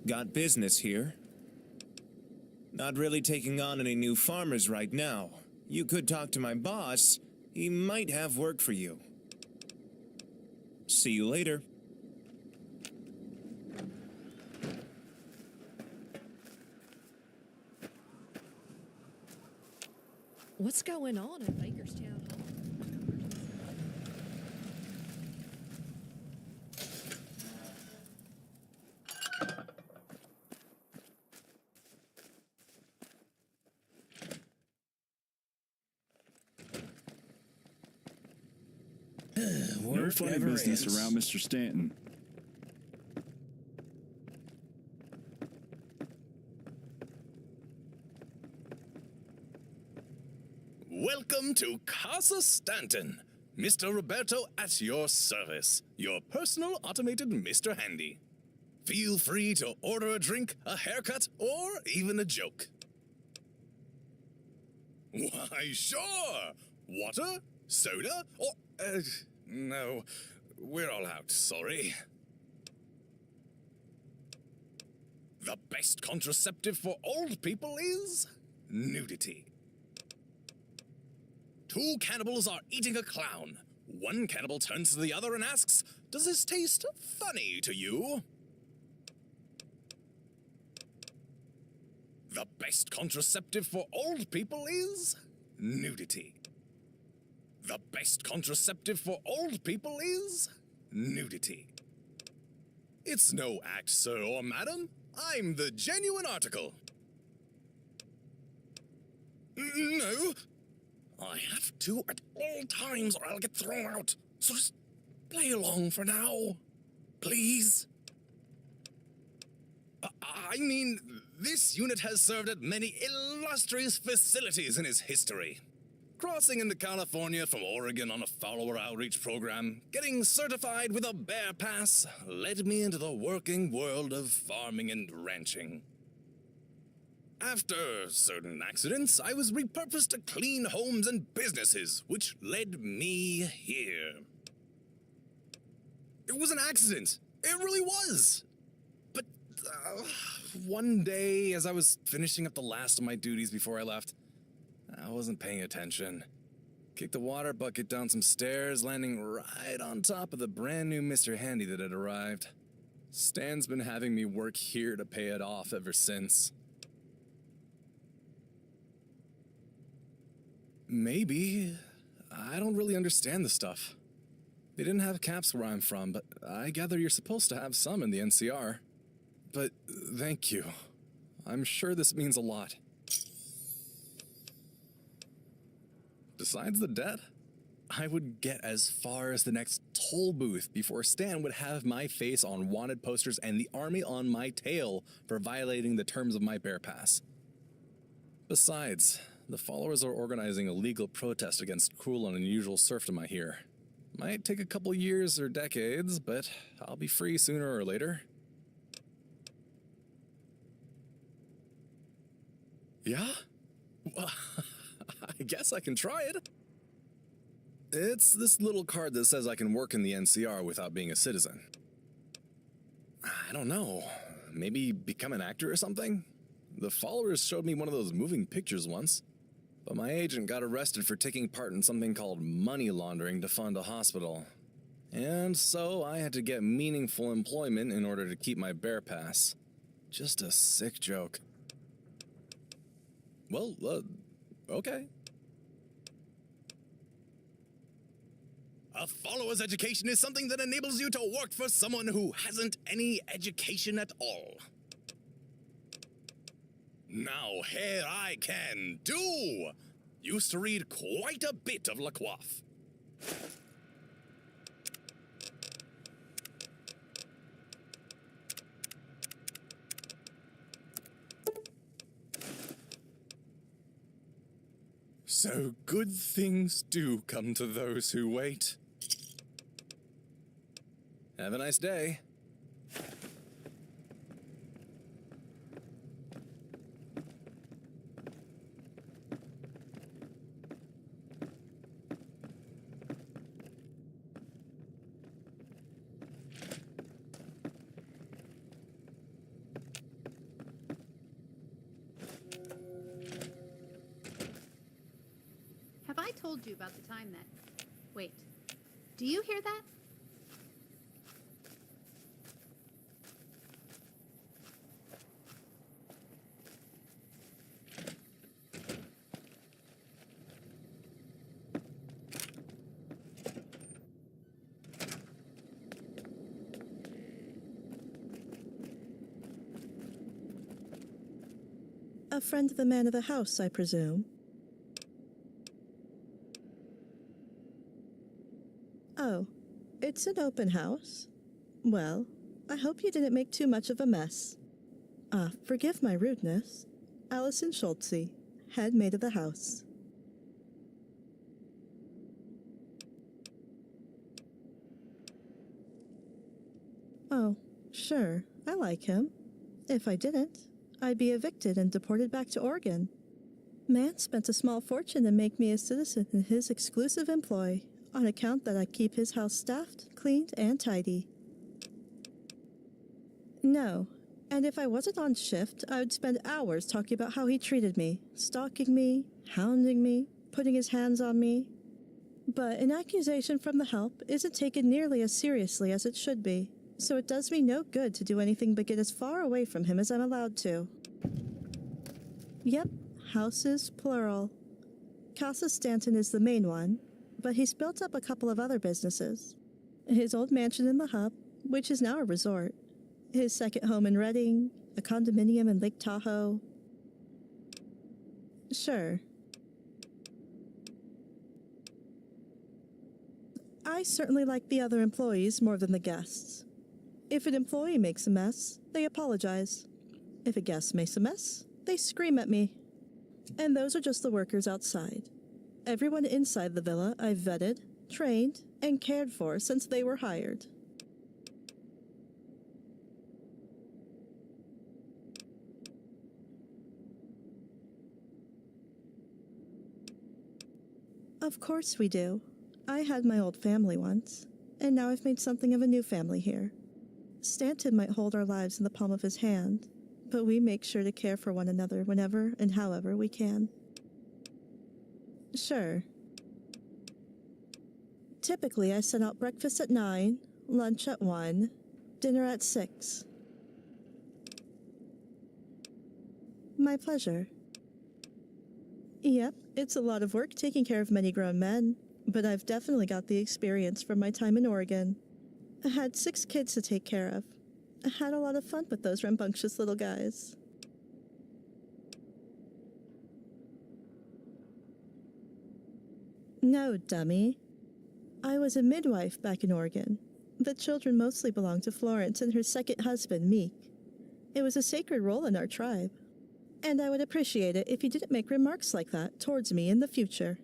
Got business here? Not really taking on any new farmers right now. You could talk to my boss. He might have work for you. See you later. What's going on in Bakerstown Hall? No funny business around Mr. Stanton. Welcome to Casa Stanton. Mr. Roberto at your service. Your personal automated Mr. Handy. Feel free to order a drink, a haircut, or even a joke. Why, sure! Water? Soda? Or, no. We're all out, sorry. The best contraceptive for old people is nudity. Two cannibals are eating a clown. One cannibal turns to the other and asks, "Does this taste funny to you?" The best contraceptive for old people is nudity. The best contraceptive for old people is nudity. It's no act, sir or madam. I'm the genuine article. No. I have to at all times or I'll get thrown out. So just play along for now. Please. I mean, this unit has served at many illustrious facilities in its history. Crossing into California from Oregon on a follower outreach program, getting certified with a bear pass, led me into the working world of farming and ranching. After certain accidents, I was repurposed to clean homes and businesses, which led me here. It was an accident. It really was. But one day, as I was finishing up the last of my duties before I left, I wasn't paying attention. Kicked the water bucket down some stairs, landing right on top of the brand new Mr. Handy that had arrived. Stan's been having me work here to pay it off ever since. Maybe. I don't really understand the stuff. They didn't have caps where I'm from, but I gather you're supposed to have some in the NCR. But thank you. I'm sure this means a lot. Besides the debt, I would get as far as the next toll booth before Stan would have my face on wanted posters and the army on my tail for violating the terms of my bear pass. Besides, the followers are organizing a legal protest against cruel and unusual serfdom, I hear. Might take a couple years or decades, but I'll be free sooner or later. Yeah? Well, I guess I can try it. It's this little card that says I can work in the NCR without being a citizen. I don't know. Maybe become an actor or something? The followers showed me one of those moving pictures once. But my agent got arrested for taking part in something called money laundering to fund a hospital. And so I had to get meaningful employment in order to keep my bear pass. Just a sick joke. Well, okay. A follower's education is something that enables you to work for someone who hasn't any education at all. Now here I can do! Used to read quite a bit of LaCoiffe. So good things do come to those who wait. Have a nice day. told you about the time that... Wait. Do you hear that? A friend of the man of the house, I presume. Oh, it's an open house? Well, I hope you didn't make too much of a mess. Forgive my rudeness. Allison Schultze, head maid of the house. Oh, sure, I like him. If I didn't, I'd be evicted and deported back to Oregon. Man spent a small fortune to make me a citizen in his exclusive employ, on account that I keep his house staffed, cleaned, and tidy. No, and if I wasn't on shift, I would spend hours talking about how he treated me, stalking me, hounding me, putting his hands on me. But an accusation from the help isn't taken nearly as seriously as it should be, so it does me no good to do anything but get as far away from him as I'm allowed to. Yep, houses plural. Casa Stanton is the main one, but he's built up a couple of other businesses. His old mansion in the Hub, which is now a resort. His second home in Redding, a condominium in Lake Tahoe. Sure. I certainly like the other employees more than the guests. If an employee makes a mess, they apologize. If a guest makes a mess, they scream at me. And those are just the workers outside. Everyone inside the villa I've vetted, trained, and cared for since they were hired. Of course we do. I had my old family once, and now I've made something of a new family here. Stanton might hold our lives in the palm of his hand, but we make sure to care for one another whenever and however we can. Sure. Typically, I set out breakfast at 9, lunch at 1, dinner at 6. My pleasure. Yep, it's a lot of work taking care of many grown men, but I've definitely got the experience from my time in Oregon. I had 6 kids to take care of. I had a lot of fun with those rambunctious little guys. No, dummy. I was a midwife back in Oregon. The children mostly belonged to Florence and her second husband, Meek. It was a sacred role in our tribe. And I would appreciate it if you didn't make remarks like that towards me in the future.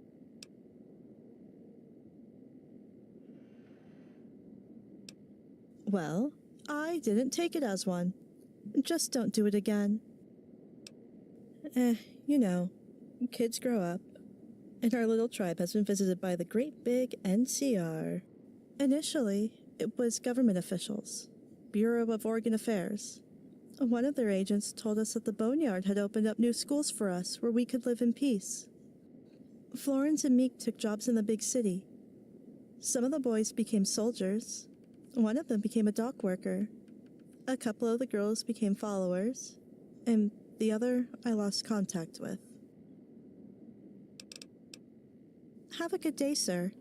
Well, I didn't take it as one. Just don't do it again. You know, kids grow up, and our little tribe has been visited by the great big NCR. Initially, it was government officials, Bureau of Oregon Affairs. One of their agents told us that the Boneyard had opened up new schools for us where we could live in peace. Florence and Meek took jobs in the big city. Some of the boys became soldiers. One of them became a dock worker. A couple of the girls became followers, and the other I lost contact with. Have a good day, sir.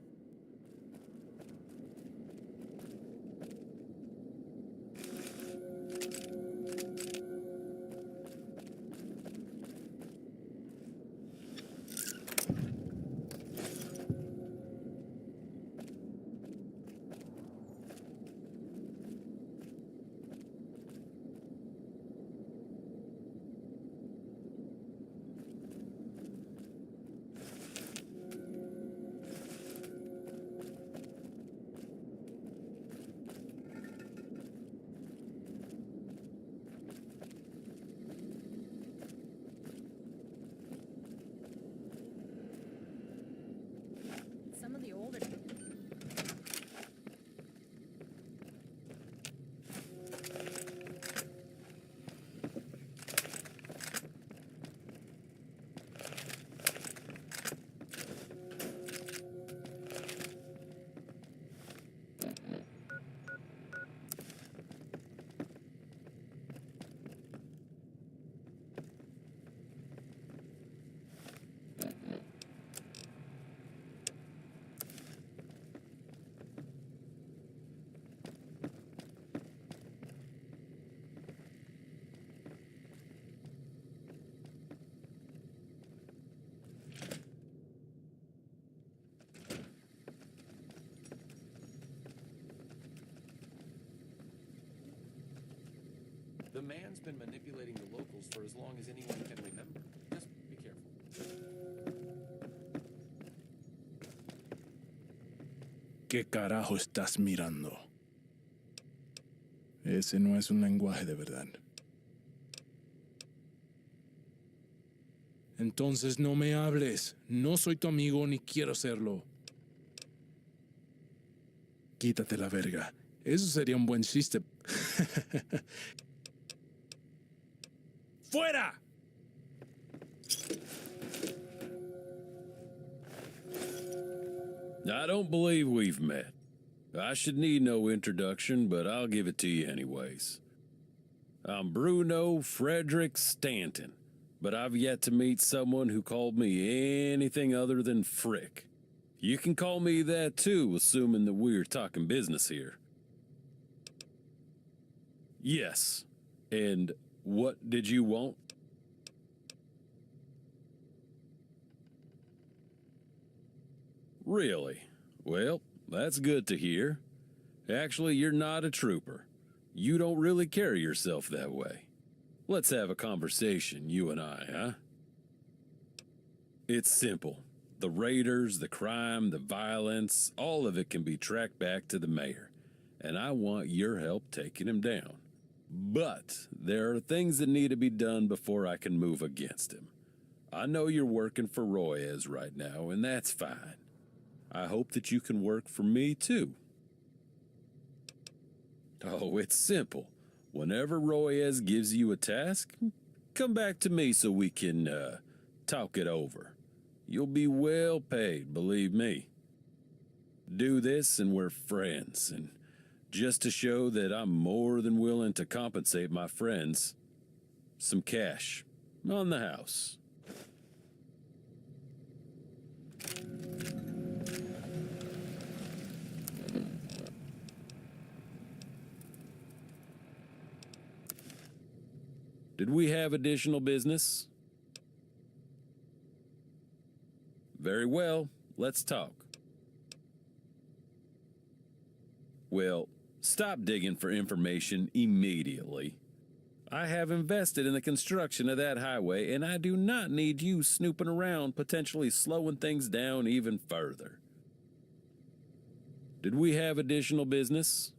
The man's been manipulating the locals for as long as anyone can remember. Just be careful. ¿Qué carajo estás mirando? Ese no es un lenguaje de verdad. Entonces no me hables. No soy tu amigo ni quiero serlo. Quítate la verga. Eso sería un buen chiste. ¡Fuera! I don't believe we've met. I should need no introduction, but I'll give it to you anyways. I'm Bruno Frederick Stanton, but I've yet to meet someone who called me anything other than Frick. You can call me that too, assuming that we're talking business here. Yes. And what did you want? Really? Well, that's good to hear. Actually, you're not a trooper. You don't really carry yourself that way. Let's have a conversation, you and I, huh? It's simple. The raiders, the crime, the violence, all of it can be tracked back to the mayor. And I want your help taking him down. But there are things that need to be done before I can move against him. I know you're working for Royez right now, and that's fine. I hope that you can work for me, too. Oh, it's simple. Whenever Royez gives you a task, come back to me so we can, talk it over. You'll be well paid, believe me. Do this and we're friends, and just to show that I'm more than willing to compensate my friends, some cash on the house. Did we have additional business? Very well, let's talk. Well, stop digging for information immediately. I have invested in the construction of that highway, and I do not need you snooping around, potentially slowing things down even further. Did we have additional business?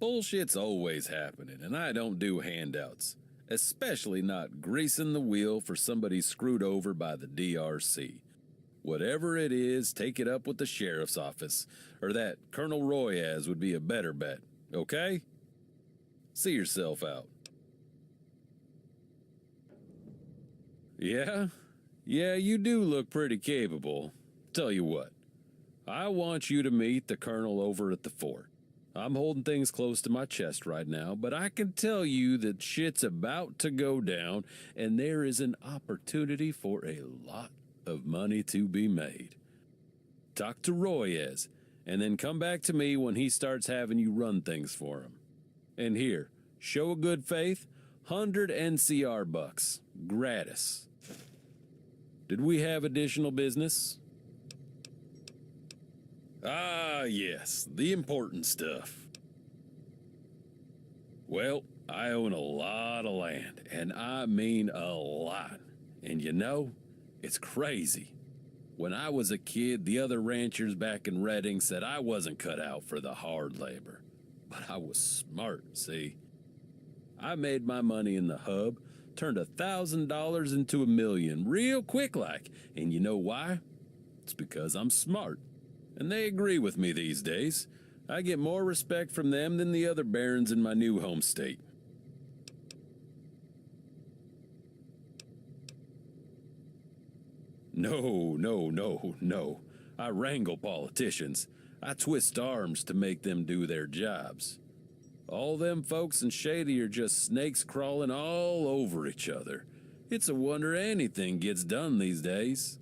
Bullshit's always happening, and I don't do handouts, especially not greasing the wheel for somebody screwed over by the DRC. Whatever it is, take it up with the sheriff's office, or that Colonel Royez would be a better bet, okay? See yourself out. Yeah? Yeah, you do look pretty capable. Tell you what, I want you to meet the Colonel over at the fort. I'm holding things close to my chest right now, but I can tell you that shit's about to go down, and there is an opportunity for a lot of money to be made. Talk to Royez, and then come back to me when he starts having you run things for him. And here, show a good faith, 100 NCR bucks, gratis. Did we have additional business? Ah, yes, the important stuff. Well, I own a lot of land, and I mean a lot. And you know, it's crazy. When I was a kid, the other ranchers back in Redding said I wasn't cut out for the hard labor. But I was smart, see? I made my money in the hub, turned $1,000 into $1 million real quick like. And you know why? It's because I'm smart. And they agree with me these days. I get more respect from them than the other barons in my new home state. No. I wrangle politicians. I twist arms to make them do their jobs. All them folks in Shady are just snakes crawling all over each other. It's a wonder anything gets done these days.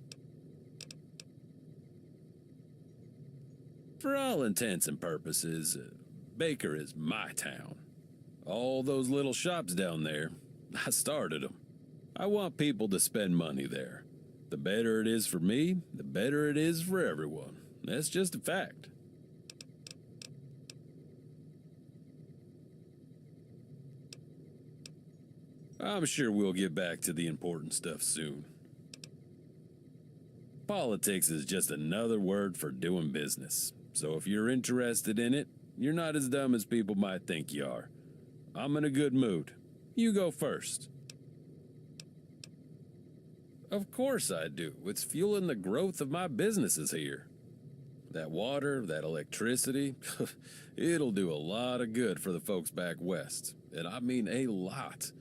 For all intents and purposes, Baker is my town. All those little shops down there, I started them. I want people to spend money there. The better it is for me, the better it is for everyone. That's just a fact. I'm sure we'll get back to the important stuff soon. Politics is just another word for doing business. So if you're interested in it, you're not as dumb as people might think you are. I'm in a good mood. You go first. Of course I do. It's fueling the growth of my businesses here. That water, that electricity, it'll do a lot of good for the folks back west. And I mean a lot.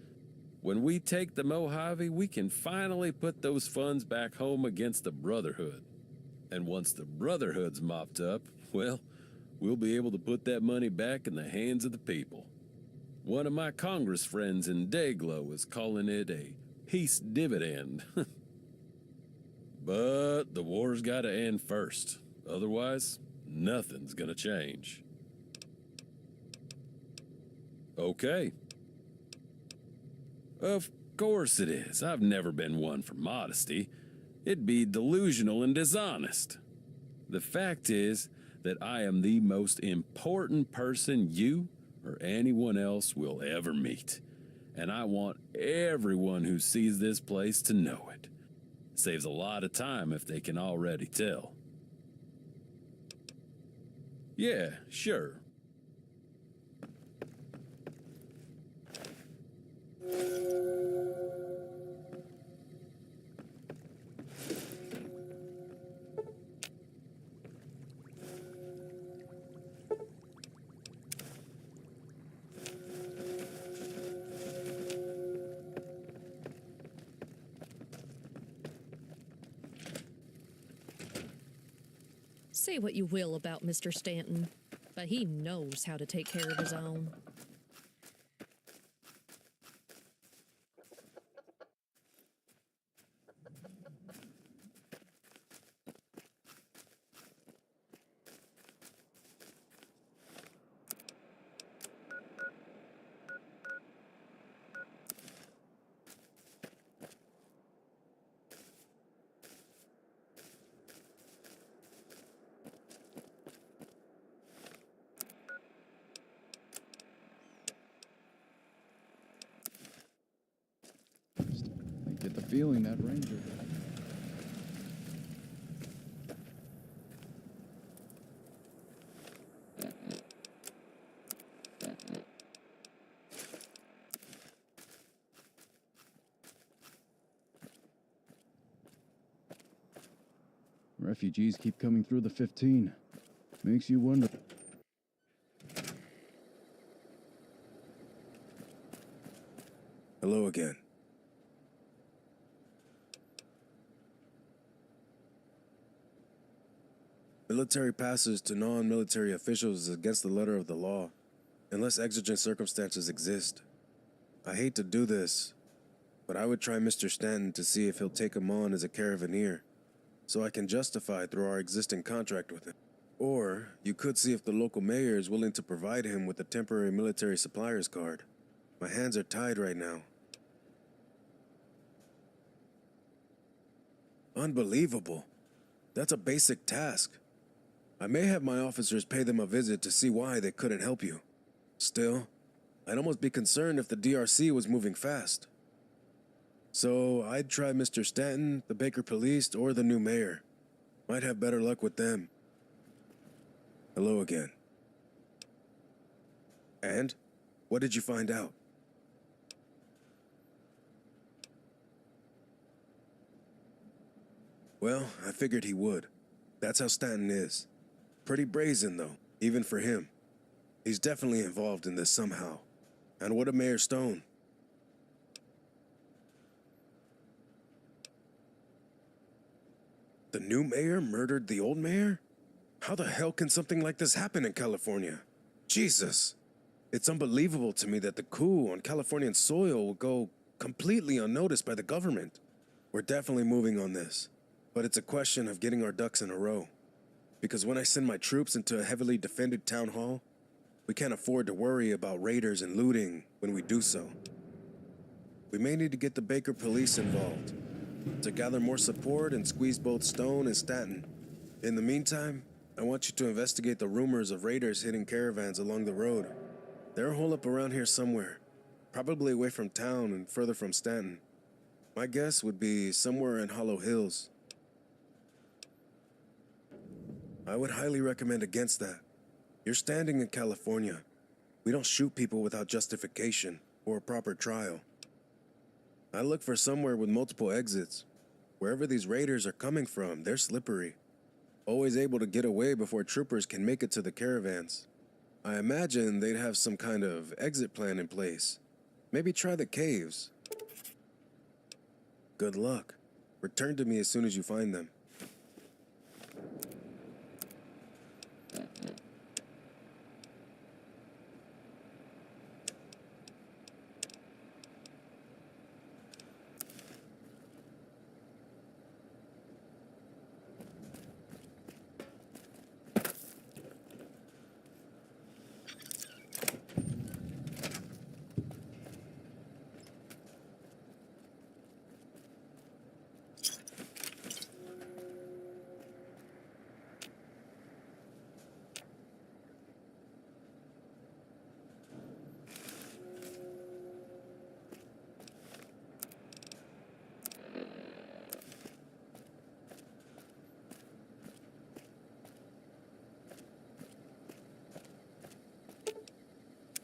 When we take the Mojave, we can finally put those funds back home against the Brotherhood. And once the Brotherhood's mopped up, well, we'll be able to put that money back in the hands of the people. One of my Congress friends in Dayglow is calling it a peace dividend. But the war's gotta end first. Otherwise, nothing's gonna change. Okay. Of course it is. I've never been one for modesty. It'd be delusional and dishonest. The fact is that I am the most important person you or anyone else will ever meet. And I want everyone who sees this place to know it. Saves a lot of time if they can already tell. Yeah, sure. Say what you will about Mr. Stanton, but he knows how to take care of his own. I get the feeling that ranger. Refugees keep coming through the 15. Makes you wonder. Hello again. Military passes to non-military officials is against the letter of the law, unless exigent circumstances exist. I hate to do this, but I would try Mr. Stanton to see if he'll take him on as a caravaneer, so I can justify through our existing contract with him. Or you could see if the local mayor is willing to provide him with a temporary military supplier's card. My hands are tied right now. Unbelievable. That's a basic task. I may have my officers pay them a visit to see why they couldn't help you. Still, I'd almost be concerned if the DRC was moving fast. So I'd try Mr. Stanton, the Baker Police, or the new mayor. Might have better luck with them. Hello again. And? What did you find out? Well, I figured he would. That's how Stanton is. Pretty brazen, though, even for him. He's definitely involved in this somehow. And what of Mayor Stone? The new mayor murdered the old mayor? How the hell can something like this happen in California? Jesus! It's unbelievable to me that the coup on Californian soil will go completely unnoticed by the government. We're definitely moving on this, but it's a question of getting our ducks in a row. Because when I send my troops into a heavily defended town hall, we can't afford to worry about raiders and looting when we do so. We may need to get the Baker Police involved to gather more support and squeeze both Stone and Stanton. In the meantime, I want you to investigate the rumors of raiders hitting caravans along the road. They're a hole up around here somewhere, Probably away from town and further from Stanton. My guess would be somewhere in Hollow Hills. I would highly recommend against that. You're standing in California. We don't shoot people without justification or a proper trial. I look for somewhere with multiple exits. Wherever these raiders are coming from, they're slippery. Always able to get away before troopers can make it to the caravans. I imagine they'd have some kind of exit plan in place. Maybe try the caves. Good luck. Return to me as soon as you find them.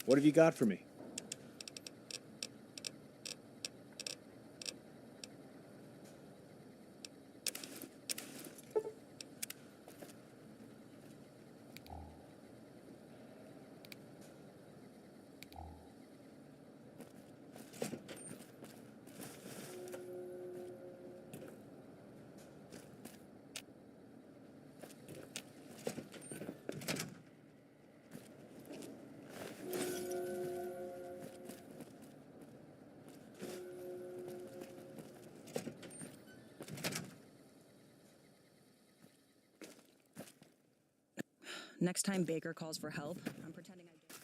What have you got for me? Next time Baker calls for help, I'm pretending I don't.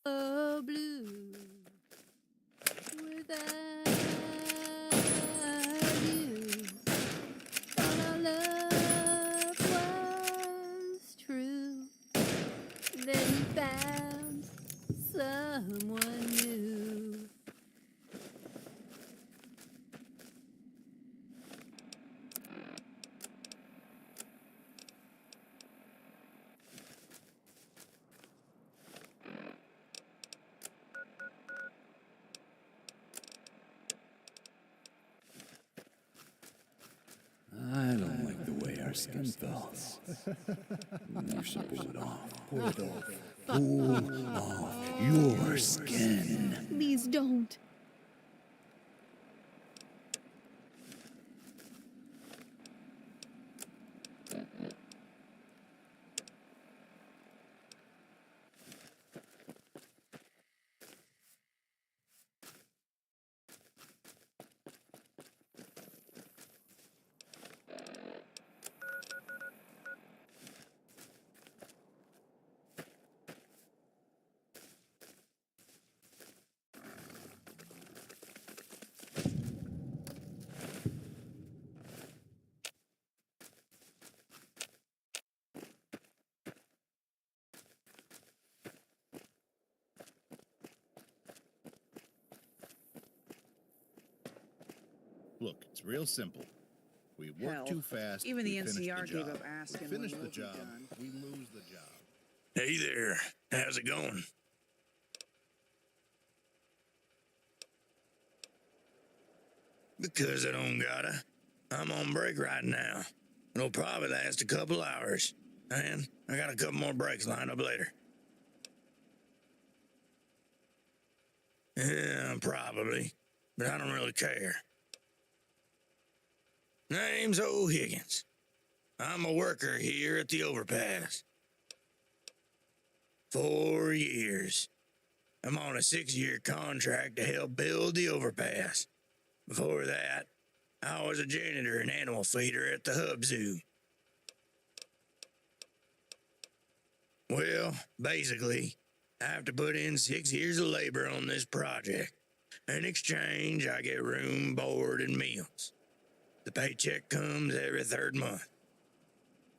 Oh, blue. Without you, thought our love was true. Then you found someone new. I don't like the way our skin feels. You should pull it off. Pull it off. Pull off your skin. Please don't. Look, it's real simple. We work Hell, too fast. even the we finish NCR the gave job. up asking We finish when the we'll be job. done. We lose the job. Hey there, how's it going? Because I don't gotta. I'm on break right now. It'll probably last a couple hours. And I got a couple more breaks lined up later. Yeah, probably. But I don't really care. Name's O'Higgins. I'm a worker here at the overpass. 4 years. I'm on a 6-year contract to help build the overpass. Before that, I was a janitor and animal feeder at the Hub Zoo. Well, basically, I have to put in 6 years of labor on this project. In exchange, I get room, board, and meals. The paycheck comes every 3rd month.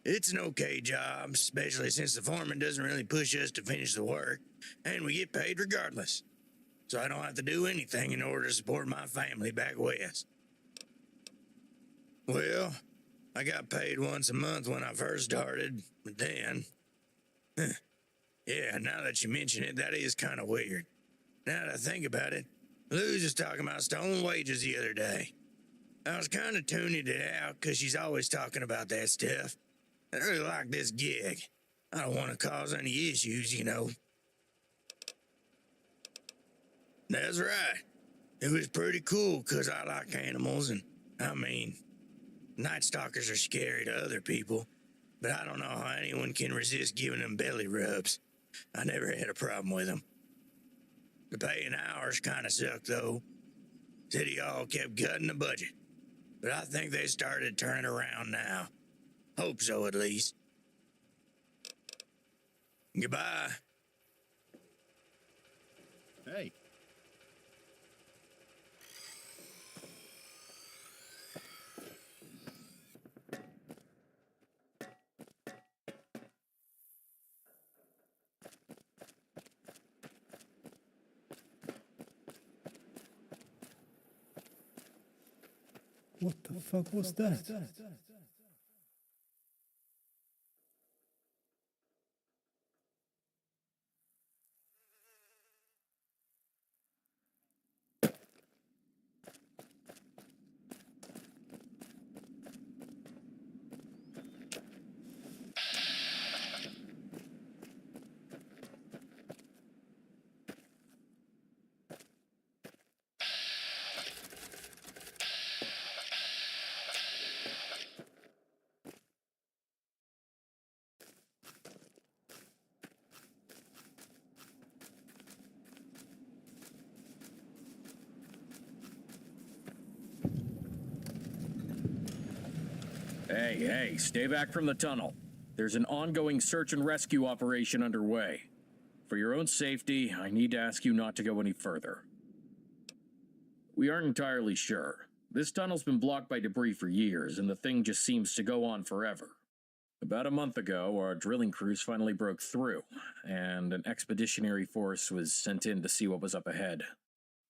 It's an okay job, especially since the foreman doesn't really push us to finish the work, and we get paid regardless. So I don't have to do anything in order to support my family back west. Well, I got paid once a month when I first started, but then... yeah, now that you mention it, that is kind of weird. Now that I think about it, Lou's was talking about stolen wages the other day. I was kind of tuning it out because she's always talking about that stuff. I really like this gig. I don't want to cause any issues, you know. That's right. It was pretty cool because I like animals, and I mean, Night Stalkers are scary to other people, but I don't know how anyone can resist giving them belly rubs. I never had a problem with them. The pay an hours kind of sucked, though. City Hall kept cutting the budget, but I think they started turning around now. Hope so, at least. Goodbye. Hey. What the fuck was that? Hey, stay back from the tunnel. There's an ongoing search and rescue operation underway. For your own safety, I need to ask you not to go any further. We aren't entirely sure. This tunnel's been blocked by debris for years, and the thing just seems to go on forever. About a month ago, our drilling crews finally broke through, and an expeditionary force was sent in to see what was up ahead.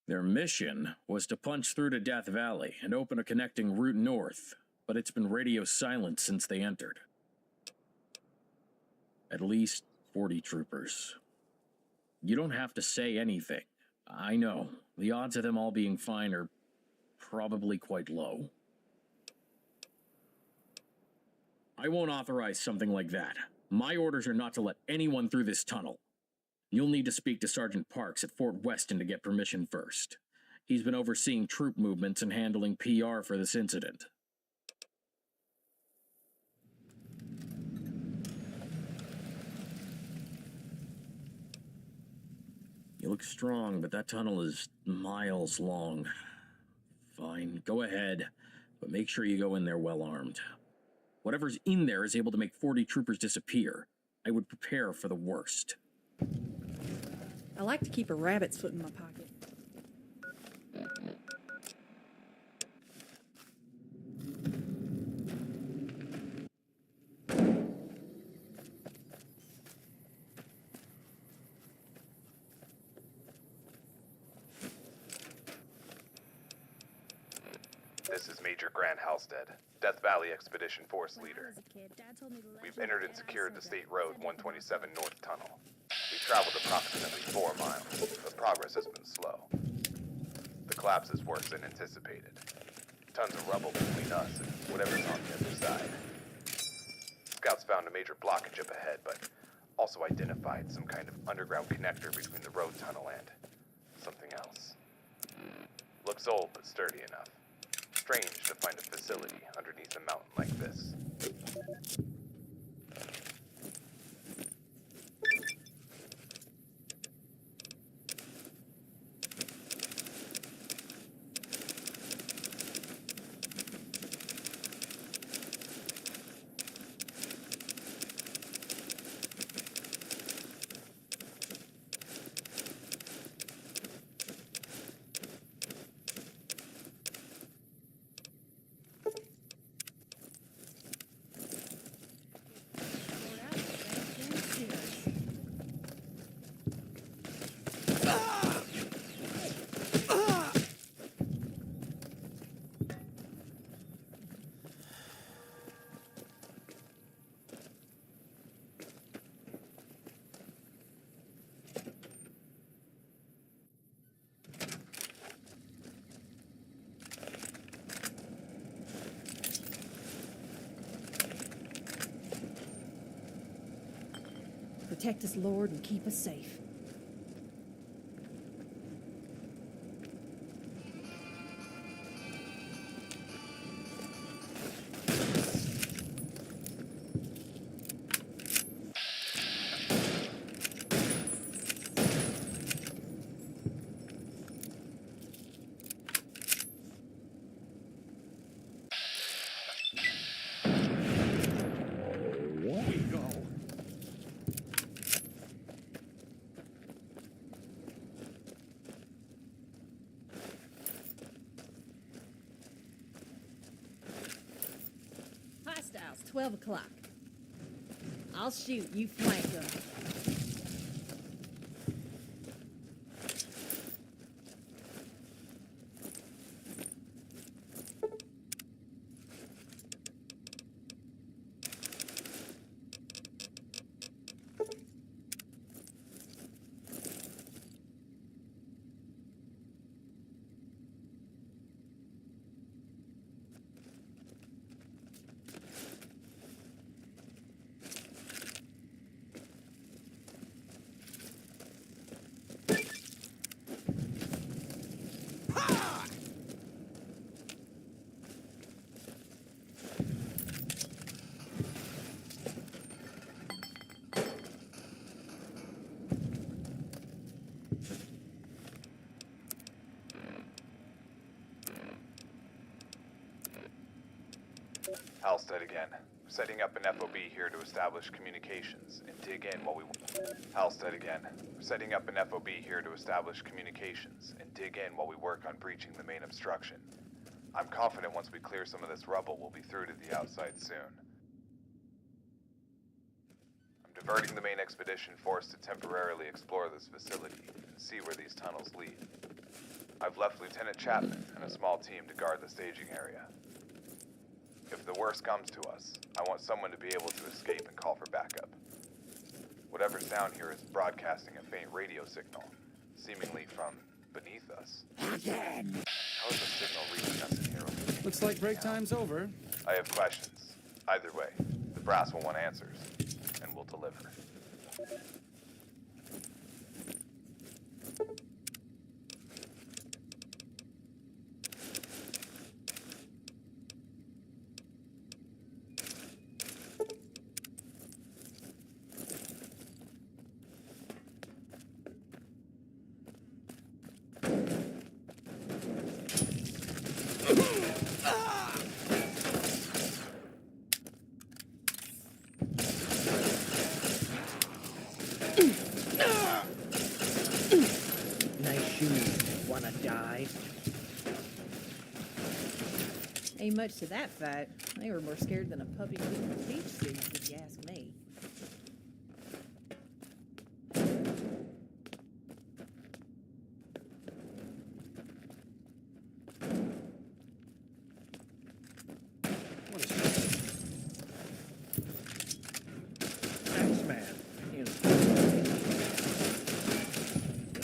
Their mission was to punch through to Death Valley and open a connecting route north, but it's been radio silent since they entered. At least 40 troopers. You don't have to say anything. I know, the odds of them all being fine are probably quite low. I won't authorize something like that. My orders are not to let anyone through this tunnel. You'll need to speak to Sergeant Parks at Fort Weston to get permission first. He's been overseeing troop movements and handling PR for this incident. You look strong, but that tunnel is miles long. Fine, go ahead, but make sure you go in there well armed. Whatever's in there is able to make 40 troopers disappear. I would prepare for the worst. I like to keep a rabbit's foot in my pocket. This is Major Grant Halstead, Death Valley Expedition Force leader. We've entered and secured the State Road 127 North Tunnel. We've traveled approximately 4 miles, but progress has been slow. The collapse is worse than anticipated. Tons of rubble between us and whatever's on the other side. Scouts found a major blockage up ahead, but also identified some kind of underground connector between the road tunnel and something else. Looks old, but sturdy enough. Strange to find a facility underneath a mountain like this. protect us, Lord, and keep us safe. Hostiles, 12 o'clock. I'll shoot, you flank them. Halstead again. Setting up an FOB here to establish communications and dig in while we... Halstead again. Setting up an FOB here to establish communications and dig in while we work on breaching the main obstruction. I'm confident once we clear some of this rubble, we'll be through to the outside soon. I'm diverting the main expedition force to temporarily explore this facility and see where these tunnels lead. I've left Lieutenant Chapman and a small team to guard the staging area. If the worst comes to us, I want someone to be able to escape and call for backup. Whatever's down here is broadcasting a faint radio signal, seemingly from beneath us. Again! How is the signal reaching us in here? Looks like break time's over. I have questions. Either way, the brass will want answers, and we'll deliver. Wanna die? Ain't much to that fight. They were more scared than a puppy getting a beach suit, if you ask me.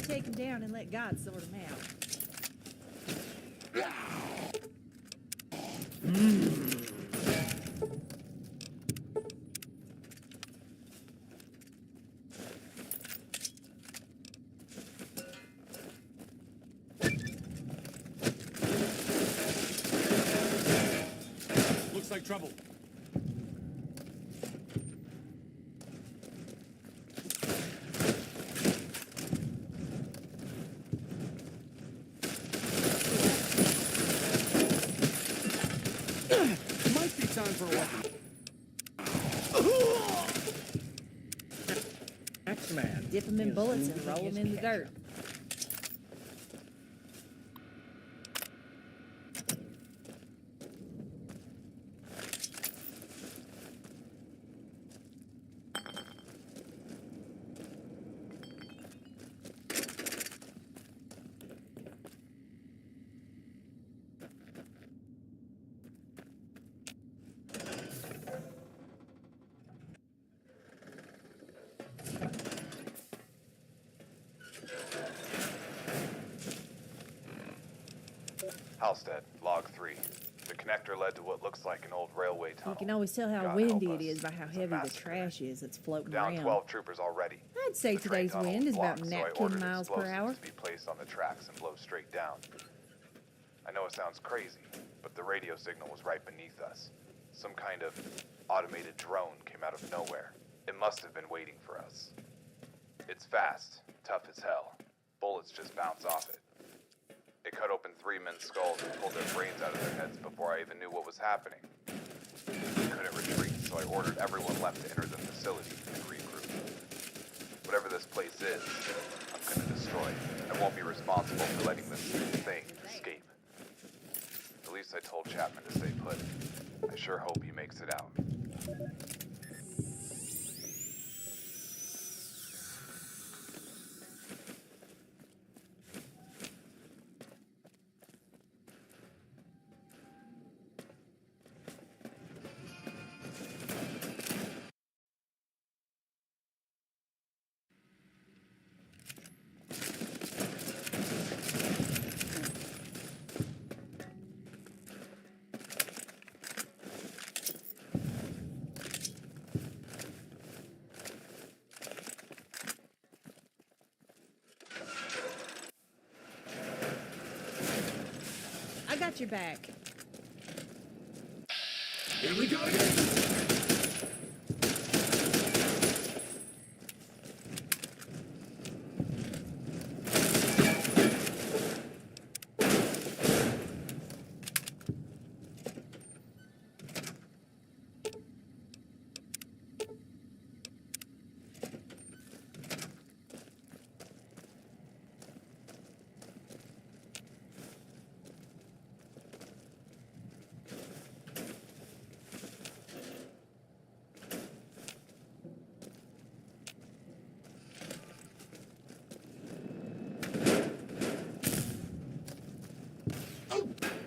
Take him down and let God sort him out. Looks like trouble. Might be time for a weapon. X-Man. Dip him in bullets and roll him in the dirt. Halstead, log 3. The connector led to what looks like an old railway tunnel. You can always tell how God windy help it us. is by how It's a heavy the massacre. trash is that's floating Down around. 12 troopers already. I'd say The train today's tunnel wind is about blocked, so I 19 ordered miles per explosives hour. to be placed on the tracks and blow straight down. I know it sounds crazy, but the radio signal was right beneath us. Some kind of automated drone came out of nowhere. It must have been waiting for us. It's fast, tough as hell. Bullets just bounce off it. It cut open 3 men's skulls and pulled their brains out of their heads before I even knew what was happening. We couldn't retreat, so I ordered everyone left to enter the facility and regroup. Whatever this place is, I'm gonna destroy it. I won't be responsible for letting this thing escape. At least I told Chapman to stay put. I sure hope he makes it out. I got your back. Here we go again.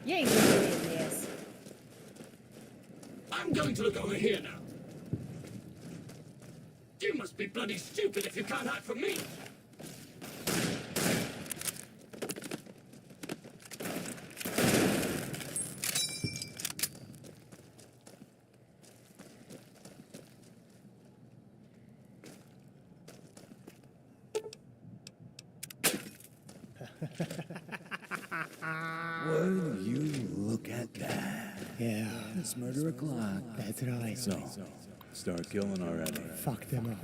You ain't gonna win this. I'm going to look over here now. You must be bloody stupid if you can't hide from me. Will you look at that? Yeah, it's murder o'clock. That's right. So, start killing already. Fuck them up.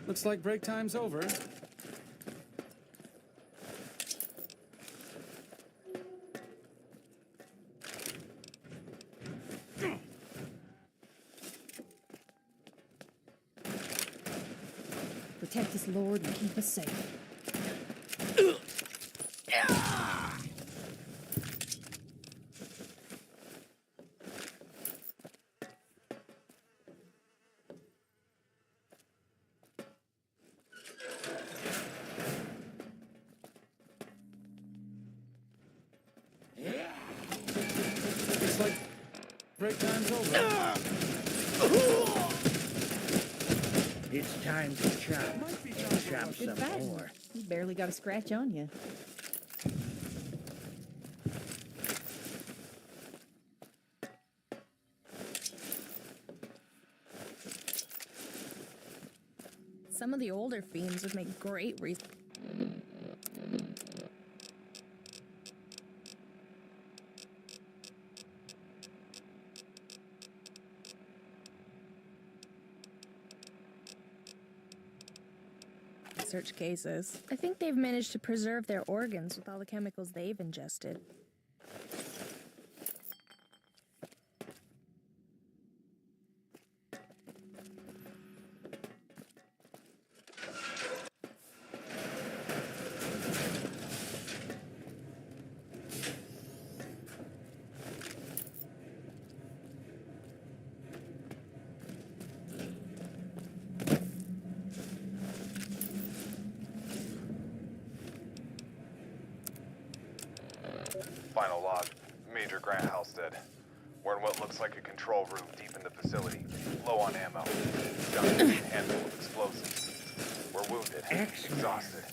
Looks like break time's over. Protect us, Lord, and keep us safe. Looks like break time's over. It's time to chop. And chop Good some fighting. more. You barely got a scratch on you. Some of the older fiends would make great Search cases. I think they've managed to preserve their organs with all the chemicals they've ingested. Final log. Major Grant Halstead. We're in what looks like a control room deep in the facility. Low on ammo. Gun and a handful of explosives. We're wounded. Exhausted.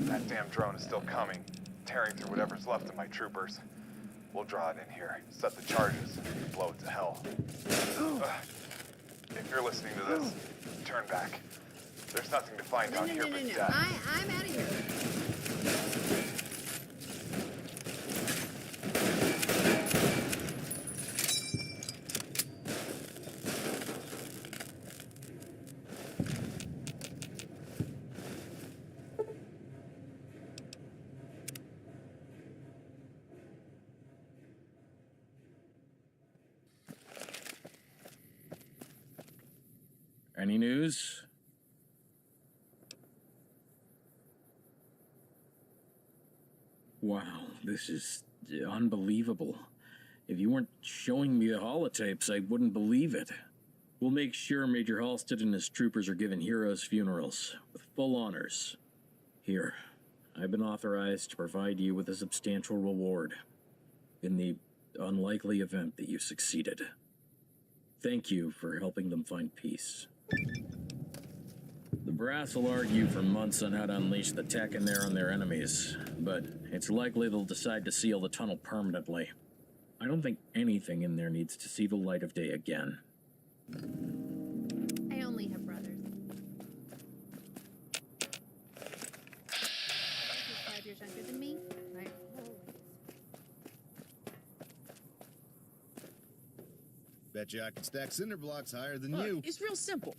That damn drone is still coming. Tearing through whatever's left of my troopers. We'll draw it in here. Set the charges. Blow it to hell. If you're listening to this, turn back. There's nothing to find out here but death. I'm out of here. Any news? Wow, this is unbelievable. If you weren't showing me the holotapes, I wouldn't believe it. We'll make sure Major Halstead and his troopers are given heroes' funerals, with full honors. Here, I've been authorized to provide you with a substantial reward, in the unlikely event that you succeeded. Thank you for helping them find peace. The brass will argue for months on how to unleash the tech in there on their enemies, but it's likely they'll decide to seal the tunnel permanently. I don't think anything in there needs to see the light of day again. I only have brothers. He's 5 years younger than me. Right. Bet you I can stack cinder blocks higher than you. It's real simple.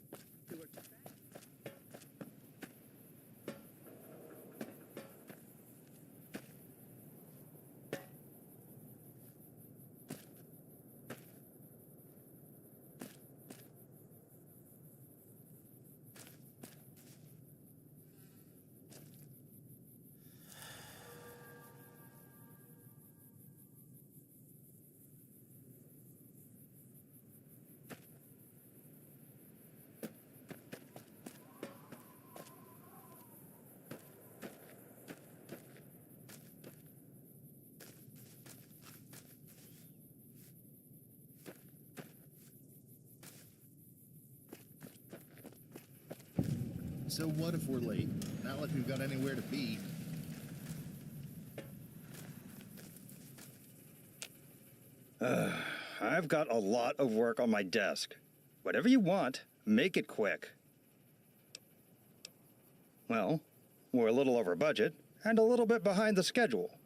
So what if we're late? Not like we've got anywhere to be. I've got a lot of work on my desk. Whatever you want, make it quick. Well, we're a little over budget and a little bit behind the schedule,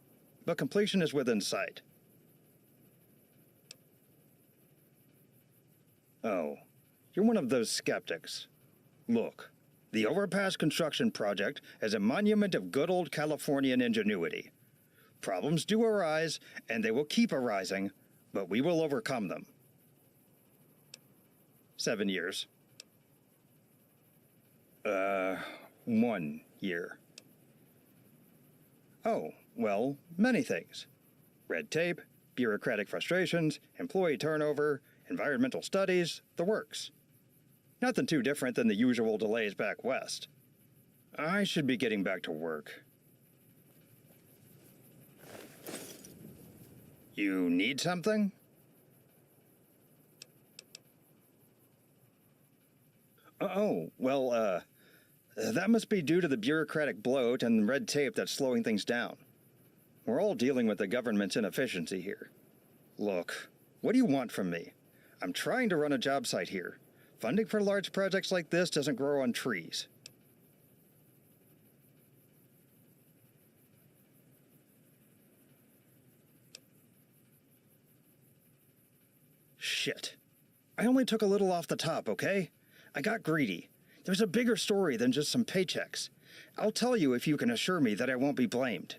but completion is within sight. Oh, you're one of those skeptics. Look, the overpass construction project is a monument of good old Californian ingenuity. Problems do arise, and they will keep arising, but we will overcome them. 7 years. 1 year. Oh, well, many things. Red tape, bureaucratic frustrations, employee turnover, environmental studies, the works. Nothing too different than the usual delays back west. I should be getting back to work. You need something? Oh, well, that must be due to the bureaucratic bloat and red tape that's slowing things down. We're all dealing with the government's inefficiency here. Look, what do you want from me? I'm trying to run a job site here. Funding for large projects like this doesn't grow on trees. Shit. I only took a little off the top, okay? I got greedy. There's a bigger story than just some paychecks. I'll tell you if you can assure me that I won't be blamed.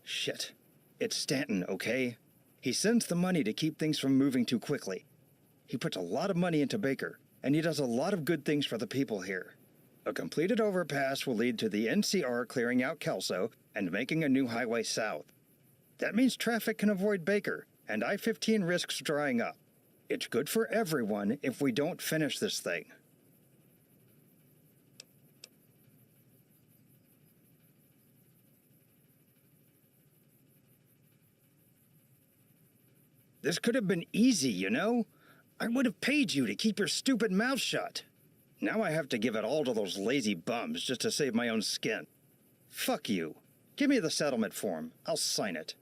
Shit. It's Stanton, okay? He sends the money to keep things from moving too quickly. He puts a lot of money into Baker, and he does a lot of good things for the people here. A completed overpass will lead to the NCR clearing out Kelso and making a new highway south. That means traffic can avoid Baker, and I-15 risks drying up. It's good for everyone if we don't finish this thing. This could have been easy, you know? I would have paid you to keep your stupid mouth shut. Now I have to give it all to those lazy bums just to save my own skin. Fuck you. Give me the settlement form. I'll sign it.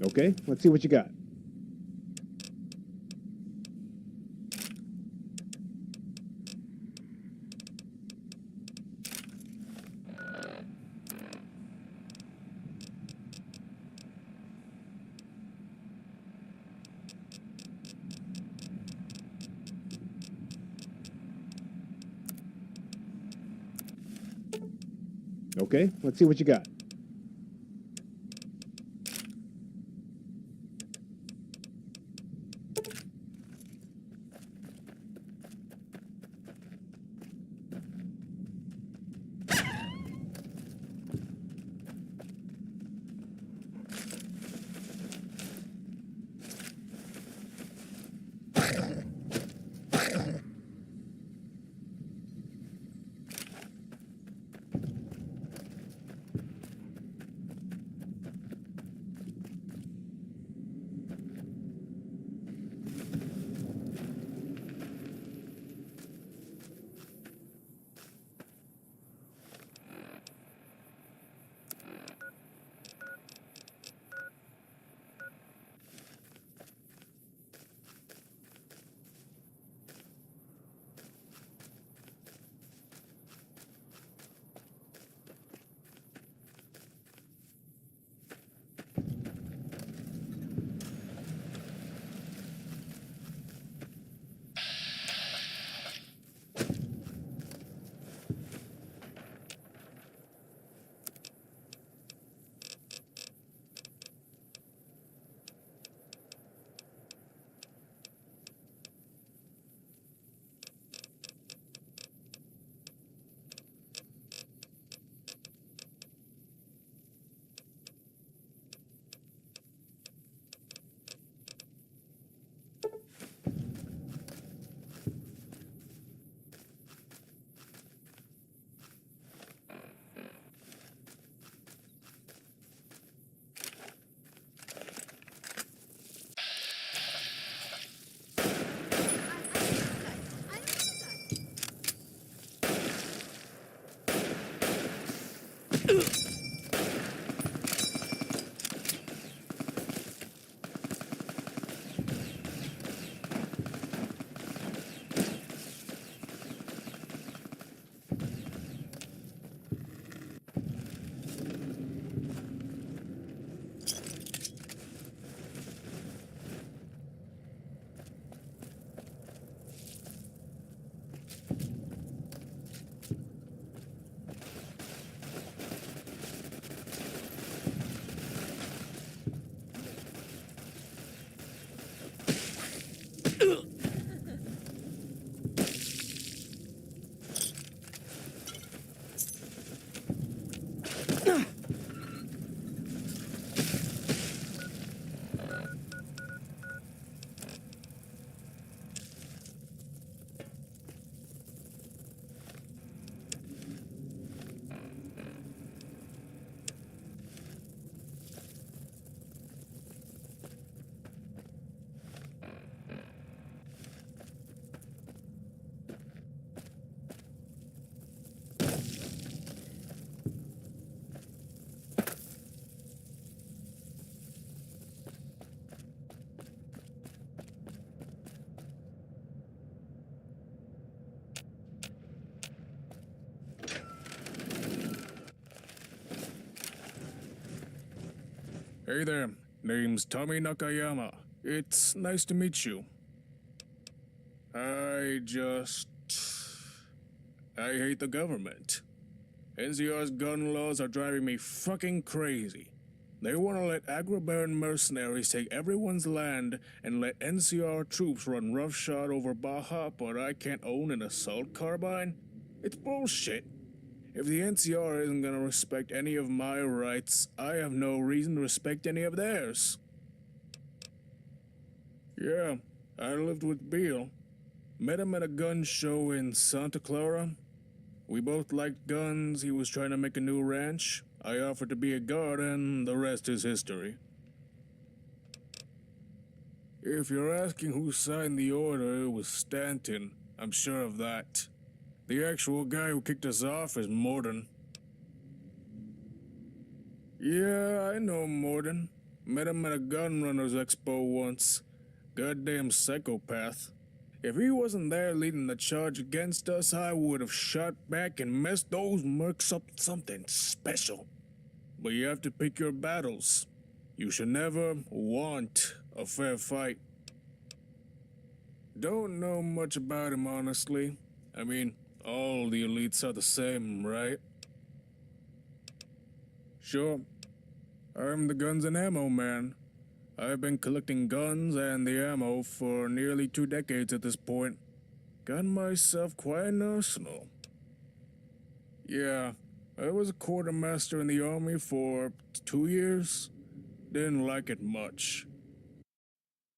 Okay, let's see what you got. Okay, let's see what you got. Hey there, name's Tommy Nakayama. It's nice to meet you. I hate the government. NCR's gun laws are driving me fucking crazy. They want to let agro-baron mercenaries take everyone's land and let NCR troops run roughshod over Baja, but I can't own an assault carbine? It's bullshit. If the NCR isn't gonna respect any of my rights, I have no reason to respect any of theirs. Yeah, I lived with Beale. Met him at a gun show in Santa Clara. We both liked guns. He was trying to make a new ranch. I offered to be a guard, and the rest is history. If you're asking who signed the order, it was Stanton. I'm sure of that. The actual guy who kicked us off is Morden. Yeah, I know Morden. Met him at a gun runners expo once. Goddamn psychopath. If he wasn't there leading the charge against us, I would have shot back and messed those mercs up something special. But you have to pick your battles. You should never want a fair fight. Don't know much about him, honestly. I mean, all the elites are the same, right? Sure. I'm the guns and ammo man. I've been collecting guns and the ammo for nearly 2 decades at this point. Got myself quite an arsenal. Yeah, I was a quartermaster in the army for 2 years. Didn't like it much.